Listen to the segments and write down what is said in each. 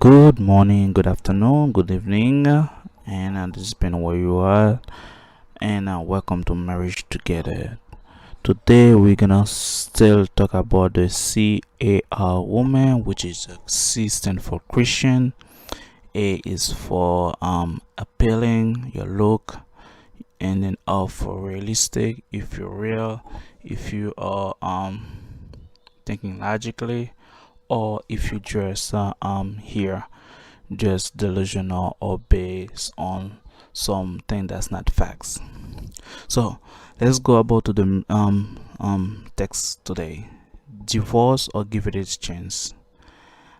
Good morning, good afternoon, good evening, and this has been where you are, and welcome to Marriage Together. Today, we're gonna still talk about the CAR woman, which is C stand for Christian, A is for appealing, your look, and then R for realistic, if you're real, if you are thinking logically, or if you just here just delusional or based on something that's not facts. So let's go about to the text today. Divorce or give it its chance.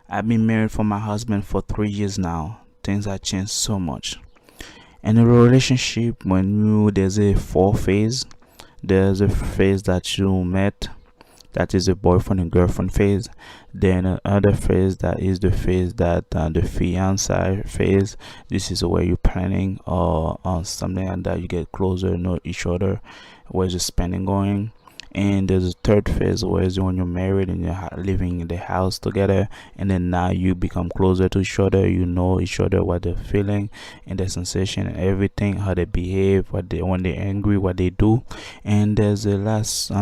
I've been married for my husband for 3 years now. Things have changed so much. In a relationship, when there's a four phase, there's a phase that you met, that is the boyfriend and girlfriend phase. Then another phase, that is the phase that the fiance phase. This is where you're planning or something like that, you get closer, know each other, where's the spending going. And there's a third phase where is when you're married and you're living in the house together, and then now you become closer to each other, you know each other, what they're feeling and the sensation and everything, how they behave, what they, when they're angry, what they do. And there's the last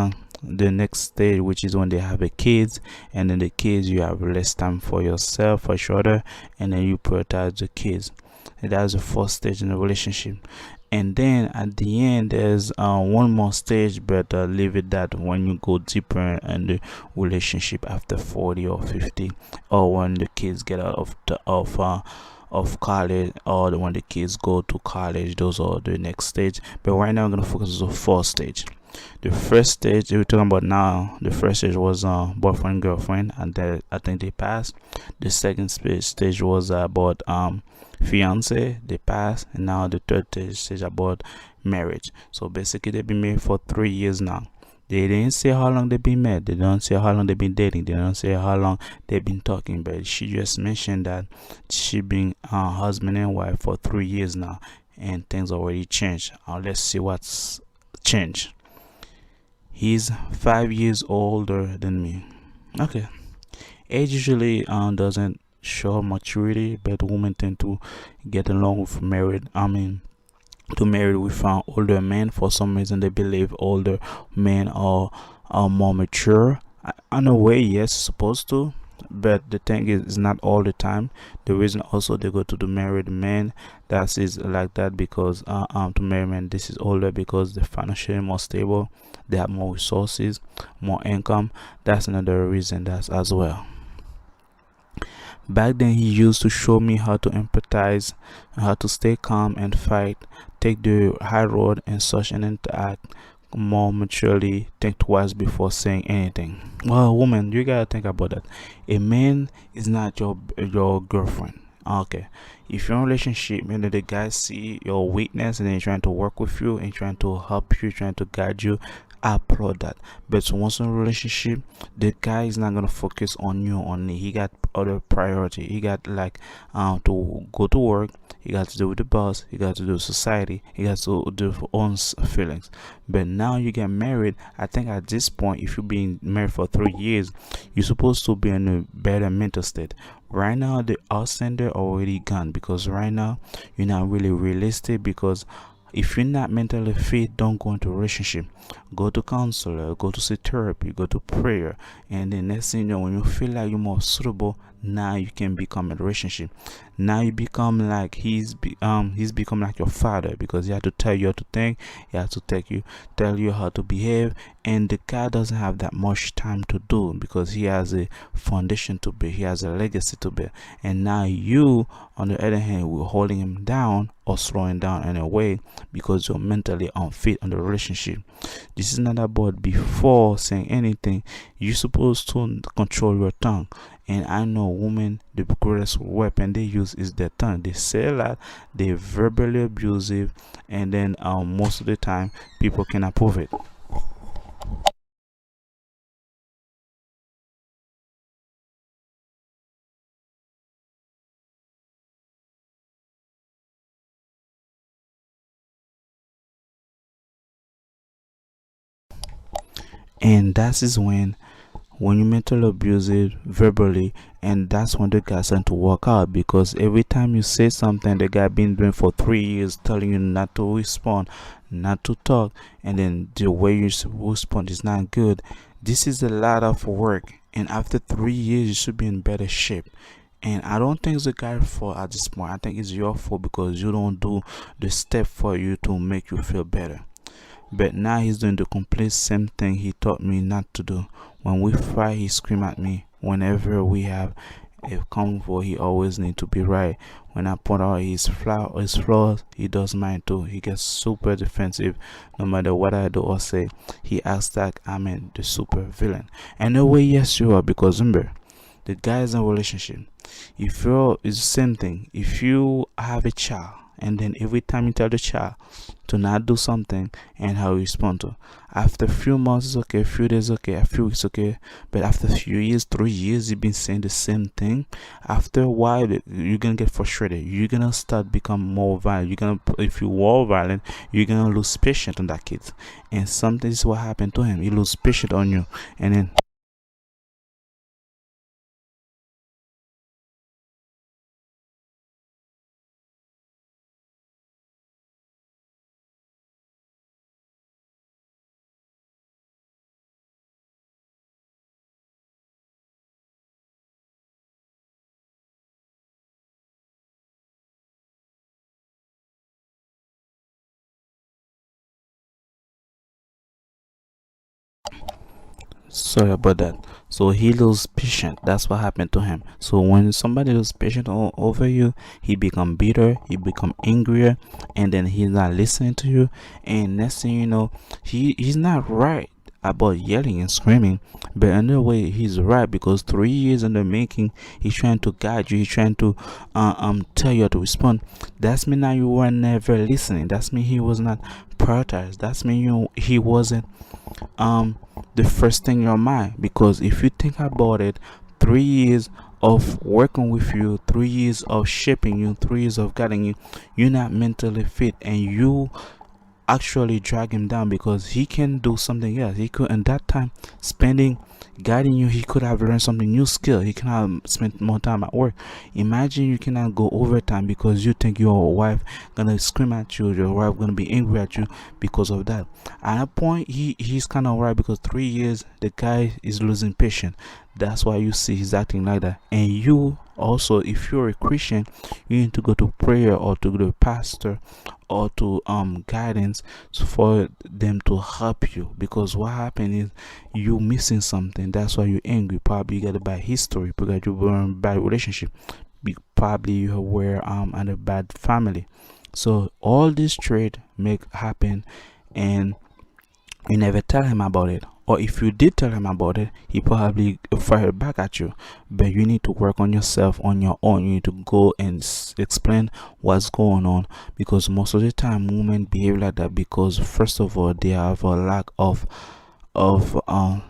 the next stage, which is when they have a kids, and then the kids, you have less time for yourself, for each other, and then you prioritize the kids. And that's the first stage in the relationship. And then at the end, there's one more stage, but leave it that when you go deeper in the relationship after 40 or 50, or when the kids get out of college, or when the kids go to college. Those are the next stage, but right now I'm gonna focus on the fourth stage. The first stage we're talking about now, the first stage was boyfriend girlfriend, and I think they passed. The second stage was about fiance, they passed. And now the third stage about marriage. So basically they've been married for 3 years now. They didn't say how long they've been married, they don't say how long they've been dating, they don't say how long they've been talking, but she just mentioned that she been husband and wife for 3 years now, and things already changed. Let's see what's changed. He's 5 years older than me. Okay. Age usually doesn't show maturity, but women tend to get along with married. To marry with older men. For some reason, they believe older men are more mature. In a way, yes, supposed to, but the thing is, it's not all the time. The reason also they go to the married men, that is like that because to marry men, this is older because they're financially more stable, they have more resources, more income. That's another reason, that's as well. Back then, he used to show me how to empathize, how to stay calm and fight, take the high road and such, and interact more maturely, think twice before saying anything. Well, woman, you gotta think about that. A man is not your girlfriend. Okay, if you're in a relationship, maybe the guy see your weakness and then he's trying to work with you and trying to help you, trying to guide you. I applaud that. But once in a relationship, the guy is not gonna focus on you only. He got other priority. He got like to go to work. He got to do with the boss. He got to do with society. He got to do with own feelings. But now you get married. I think at this point, if you've been married for 3 years, you're supposed to be in a better mental state. Right now, the outstander already gone, because right now you're not really realistic. Because if you're not mentally fit, don't go into a relationship. Go to counselor, go to see therapy, go to prayer, and then next thing you know, when you feel like you're more suitable, now you can become a relationship. Now you become like he's become like your father, because he had to tell you how to think, he had to tell you how to behave, and the guy doesn't have that much time to do because he has a foundation to build, he has a legacy to build. And now you, on the other hand, will holding him down or slowing down in a way because you're mentally unfit in the relationship. This is not about before saying anything. You're supposed to control your tongue. And I know women, the greatest weapon they use is their tongue. They say a lot, they're verbally abusive, and then most of the time people can approve it. And that is when when you mentally abuse it verbally, and that's when the guy starting to work out, because every time you say something the guy been doing for 3 years, telling you not to respond, not to talk, and then the way you respond is not good. This is a lot of work, and after 3 years you should be in better shape. And I don't think it's the guy's fault at this point. I think it's your fault because you don't do the step for you to make you feel better. But now he's doing the complete same thing he taught me not to do. When we fight, he scream at me. Whenever we have a convo, he always need to be right. When I point out his flaws, he does mine too. He gets super defensive no matter what I do or say. He acts like I'm the super villain. And no way, yes you are, because remember, the guy is in a relationship. If you're, it's the same thing. If you have a child and then every time you tell the child to not do something, and how you respond to, after a few months it's okay, a few days okay, a few weeks okay, but after a few years, 3 years, you've been saying the same thing. After a while you're gonna get frustrated, you're gonna start become more violent, you're gonna, if you are violent, you're gonna lose patience on that kid. And something is what happened to him, he lose patience on you. And then sorry about that. So he lose patient, that's what happened to him. So when somebody lose patient over you, he become bitter, he become angrier, and then he's not listening to you. And next thing you know, he's not right about yelling and screaming, but another way he's right, because 3 years in the making, he's trying to guide you, he's trying to tell you how to respond. That's mean now you were never listening, that's mean he was not prioritized, that's mean he wasn't the first thing in your mind. Because if you think about it, 3 years of working with you, 3 years of shaping you, 3 years of guiding you, you're not mentally fit, and you actually drag him down, because he can do something else. He could, in that time spending guiding you, he could have learned something new skill, he can have spent more time at work. Imagine you cannot go overtime because you think your wife gonna scream at you, your wife gonna be angry at you because of that. At a point, he's kind of right, because 3 years the guy is losing patience. That's why you see he's acting like that. And you also, if you're a Christian, you need to go to prayer or to the pastor or to guidance for them to help you. Because what happened is you missing something, that's why you're angry. Probably you got a bad history, because you were in a bad relationship, probably you were in a bad family. So all this trade make happen, and you never tell him about it. Or if you did tell him about it, he probably fired back at you. But you need to work on yourself on your own. You need to go and explain what's going on, because most of the time women behave like that because first of all they have a lack of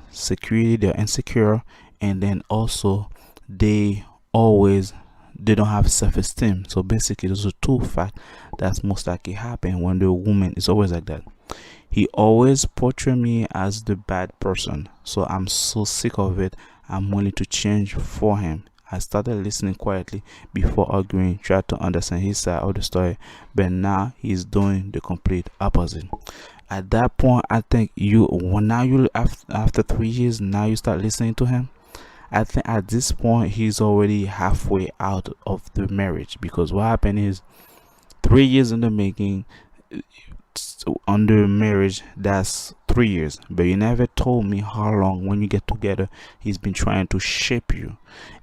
security, they're insecure, and then also they always, they don't have self-esteem. So basically those are two facts that's most likely happen when the woman is always like that. He always portray me as the bad person, so I'm so sick of it. I'm willing to change for him. I started listening quietly before arguing, tried to understand his side of the story, but now he's doing the complete opposite. At that point, I think you, when now you, after 3 years, now you start listening to him. I think at this point he's already halfway out of the marriage, because what happened is 3 years in the making, under marriage, that's 3 years, but you never told me how long when you get together he's been trying to shape you.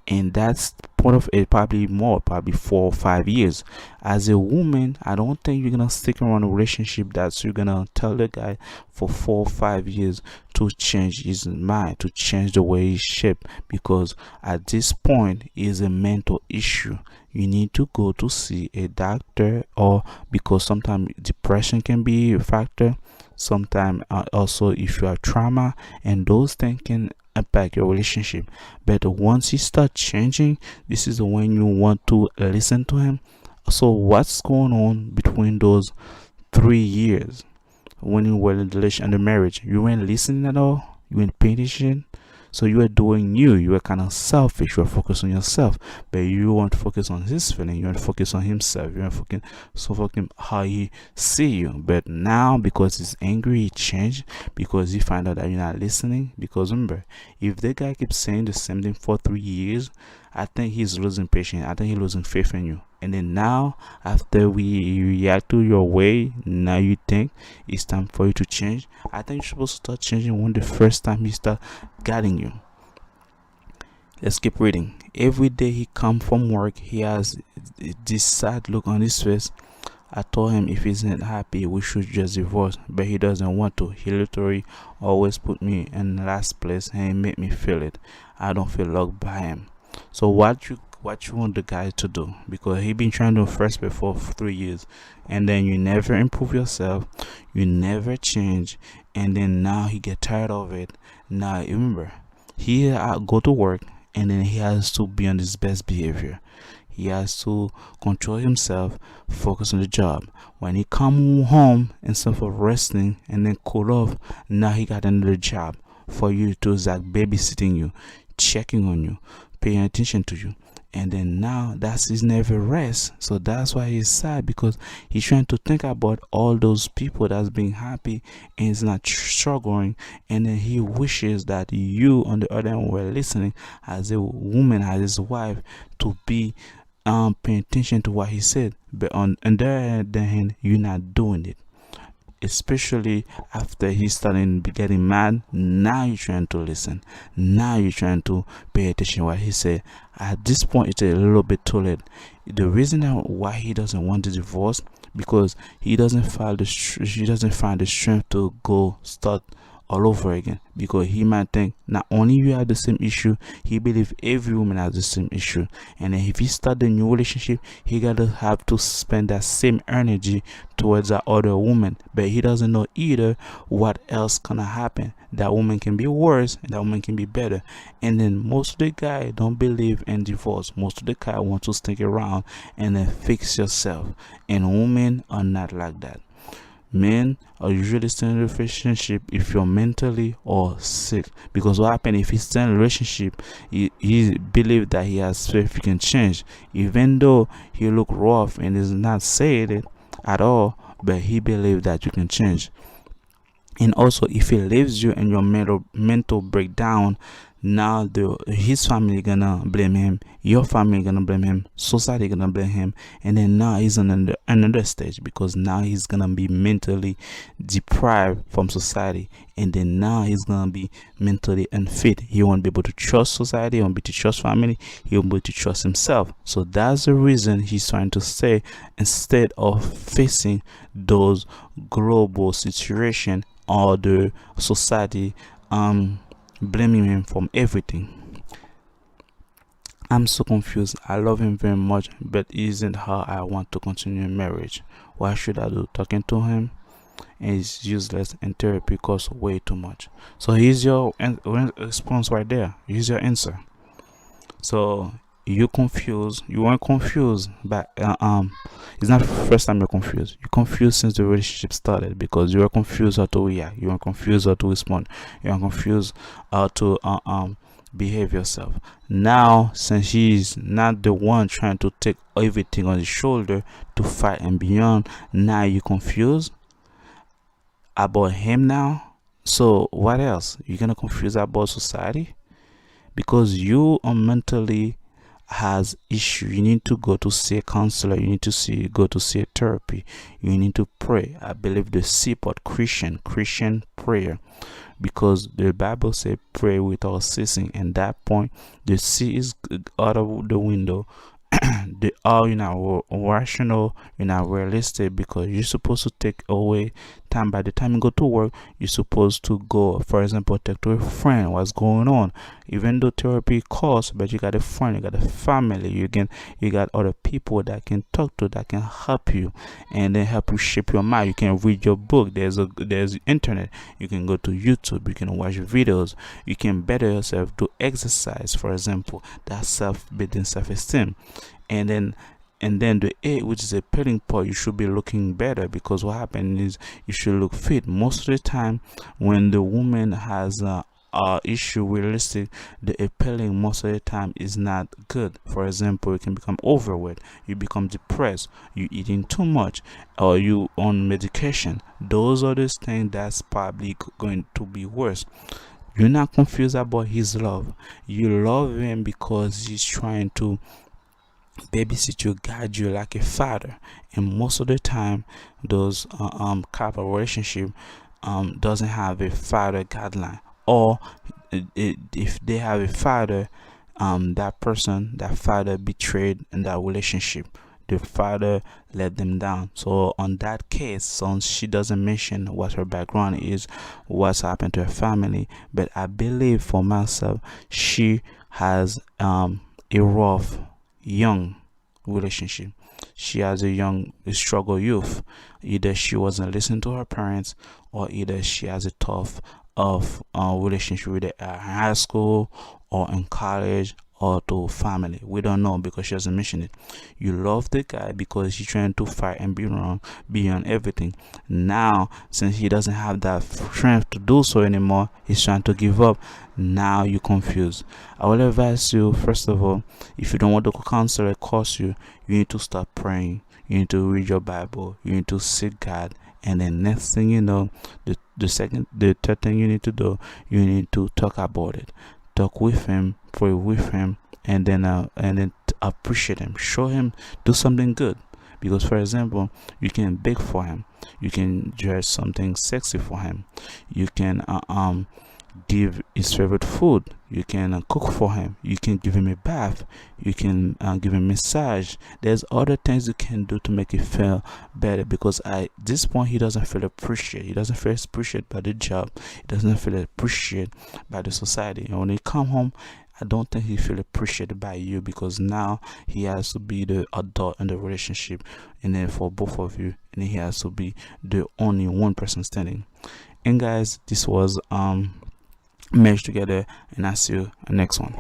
And that's part of it, probably more, probably 4 or 5 years. As a woman, I don't think you're gonna stick around a relationship that's you're gonna tell the guy for 4 or 5 years to change his mind, to change the way he's shaped, because at this point is a mental issue. You need to go to see a doctor, or because sometimes depression can be a factor, sometimes also if you have trauma, and those things can impact your relationship. But once you start changing, this is when you want to listen to him. So what's going on between those 3 years when you were in the relation and the marriage? You weren't listening at all, you weren't paying attention. So you were doing you. You were kind of selfish. You were focused on yourself, but you weren't focused on his feeling. You weren't focused on himself. You weren't focused so fucking how he see you. But now, because he's angry, he changed. Because he find out that you're not listening. Because remember, if the guy keeps saying the same thing for 3 years, I think he's losing patience. I think he's losing faith in you. And then now, after we react to your way, now you think it's time for you to change. I think you're supposed to start changing when the first time he start guiding you. Let's keep reading. Every day he come from work, he has this sad look on his face. I told him if he's not happy, we should just divorce, but he doesn't want to. He literally always put me in last place, and he made me feel it. I don't feel loved by him. So what you want the guy to do? Because he been trying to first before 3 years, and then you never improve yourself, you never change, and then now he get tired of it. Now remember, he go to work, and then he has to be on his best behavior. He has to control himself, focus on the job. When he come home, instead of resting and then cool off, now he got another job for you to like babysitting you, checking on you, paying attention to you. And then now that's his never rest. So that's why he's sad, because he's trying to think about all those people that's being happy and he's not struggling. And then he wishes that you on the other end were listening as a woman, as his wife, to be paying attention to what he said. But on the other hand, you're not doing it. Especially after he's starting getting mad, now you're trying to listen. Now you're trying to pay attention to what he said. At this point, it's a little bit too late. The reason why he doesn't want the divorce, because he doesn't find the strength to go start all over again, because he might think not only you have the same issue, he believes every woman has the same issue. And then if he start a new relationship, he gotta have to spend that same energy towards that other woman, but he doesn't know either what else gonna happen. That woman can be worse and that woman can be better. And then most of the guy don't believe in divorce. Most of the guy want to stick around and then fix yourself, and women are not like that. Men are usually still in a relationship if you're mentally or sick, because what happens if he's still in a relationship, he believes that he has faith he can change, even though he look rough and is not saying it at all, but he believes that you can change. And also, if he leaves you and your mental breakdown, now his family gonna blame him, your family gonna blame him, society gonna blame him, and then now he's on another stage, because now he's gonna be mentally deprived from society, and then now he's gonna be mentally unfit. He won't be able to trust society, he won't be able to trust family, he won't be able to trust himself. So that's the reason he's trying to stay, instead of facing those global situation or the society blaming him from everything. I'm so confused. I love him very much, but it isn't how I want to continue in marriage. What should I do? Talking to him is useless, and therapy costs way too much. So here's your response right there. Here's your answer. So you weren't confused, but it's not the first time you're confused. You're confused since the relationship started, because you were confused how to react, you were confused how to respond, you were confused how to behave yourself. Now, since he's not the one trying to take everything on his shoulder to fight and beyond, now you're confused about him now. So what else? You're gonna confuse about society? Because you are mentally has issue, you need to go to see a counselor, you need to go to see a therapy, you need to pray. I believe the C part, Christian prayer, because the Bible says pray without ceasing, and that point the C is out of the window. They are rational, realistic, because you're supposed to take away time. By the time you go to work, you're supposed to go, for example, talk to a friend what's going on. Even though therapy costs, but you got a friend, you got a family, you got other people that can talk to, that can help you, and then help you shape your mind. You can read your book, there's internet, you can go to YouTube, you can watch videos, you can better yourself, do exercise, for example. That's self-building, self-esteem. And then the A, which is a petting part, you should be looking better, because what happens is you should look fit. Most of the time when the woman has issue realistic, the appealing most of the time is not good. For example, you can become overweight, you become depressed, you eating too much, or you on medication. Those are the things that's probably going to be worse. You're not confused about his love. You love him because he's trying to babysit you, guide you like a father. And most of the time, those couple relationship doesn't have a father guideline, or if they have a father, that father betrayed in that relationship. The father let them down. So on that case, since she doesn't mention what her background is, what's happened to her family, but I believe for myself, she has a rough young relationship. She has a young struggle youth. Either she wasn't listening to her parents, or either she has a tough of relationship with high school or in college or to family. We don't know because she doesn't mention it. You love the guy because he's trying to fight and be wrong beyond everything. Now, since he doesn't have that strength to do so anymore, he's trying to give up. Now you're confused. I will advise you, first of all, if you don't want the counselor to cost you, you need to start praying. You need to read your Bible. You need to seek God. And then next thing you know, the third thing you need to do, you need to talk about it. Talk with him, pray with him, and then appreciate him. Show him, do something good. Because for example, you can bake for him. You can dress something sexy for him. You can give his favorite food. You can cook for him. You can give him a bath. You can give him a massage. There's other things you can do to make it feel better, because at this point he doesn't feel appreciated. He doesn't feel appreciated by the job. He doesn't feel appreciated by the society. And when he come home, I don't think he feel appreciated by you, because now he has to be the adult in the relationship, and then for both of you, and he has to be the only one person standing. And guys, this was Marriage Together, and I'll see you next one.